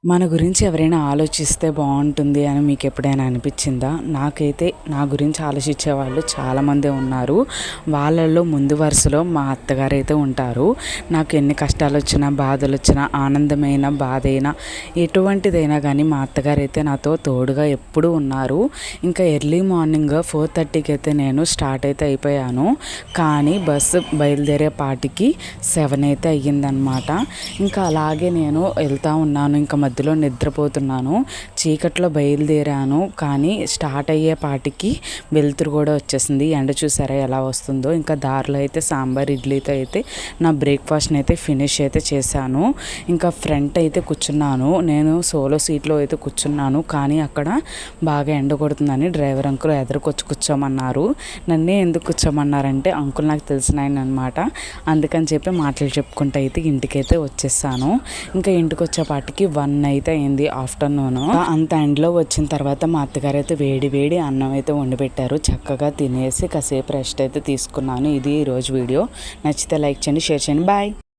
మన గురించి ఎవరైనా ఆలోచిస్తే బాగుంటుంది అని మీకు ఎప్పుడైనా అనిపించిందా? నాకైతే నా గురించి ఆలోచించే వాళ్ళు చాలామంది ఉన్నారు. వాళ్ళల్లో ముందు వరుసలో మా అత్తగారు అయితే ఉంటారు. నాకు ఎన్ని కష్టాలు వచ్చినా, బాధలు వచ్చినా, ఆనందమైన, బాధైనా, ఎటువంటిదైనా కానీ మా అత్తగారు అయితే నాతో తోడుగా ఎప్పుడూ ఉన్నారు. ఇంకా ఎర్లీ మార్నింగ్ 4:30కి అయితే నేను స్టార్ట్ అయితే అయిపోయాను. కానీ బస్సు బయలుదేరే పాటికి 7 అయితే అయ్యిందనమాట. ఇంకా అలాగే నేను వెళ్తూ ఉన్నాను. ఇంకా మధ్యలో నిద్రపోతున్నాను. చీకట్లో బయలుదేరాను. కానీ స్టార్ట్ అయ్యే పాటికి వెలుతురు కూడా వచ్చేసింది. ఎండ చూసారా ఎలా వస్తుందో. ఇంకా దారిలో అయితే సాంబార్ ఇడ్లీతో అయితే నా బ్రేక్ఫాస్ట్ని అయితే ఫినిష్ అయితే చేశాను. ఇంకా ఫ్రంట్ అయితే కూర్చున్నాను. నేను సోలో సీట్లో అయితే కూర్చున్నాను. కానీ అక్కడ బాగా ఎండ కొడుతుందని డ్రైవర్ అంకుల్ ఎదురుకొచ్చి కూర్చోమన్నారు. నన్నే ఎందుకు కూర్చోమన్నారంటే అంకుల్ నాకు తెలిసిన ఆయన అనమాట. అందుకని చెప్పి మాటలు చెప్పుకుంటూ అయితే ఇంటికైతే వచ్చేసాను. ఇంకా ఇంటికి వచ్చేపాటికి 1 అయితే అయింది ఆఫ్టర్నూన్. అంత ఎండలో వచ్చిన తర్వాత మా అత్తగారు అయితే వేడి వేడి అన్నం అయితే వండి పెట్టారు. చక్కగా తినేసి కాసేపు రెస్ట్ అయితే తీసుకున్నాను. ఇది ఈరోజు వీడియో. నచ్చితే లైక్ చేయండి, షేర్ చేయండి. బాయ్.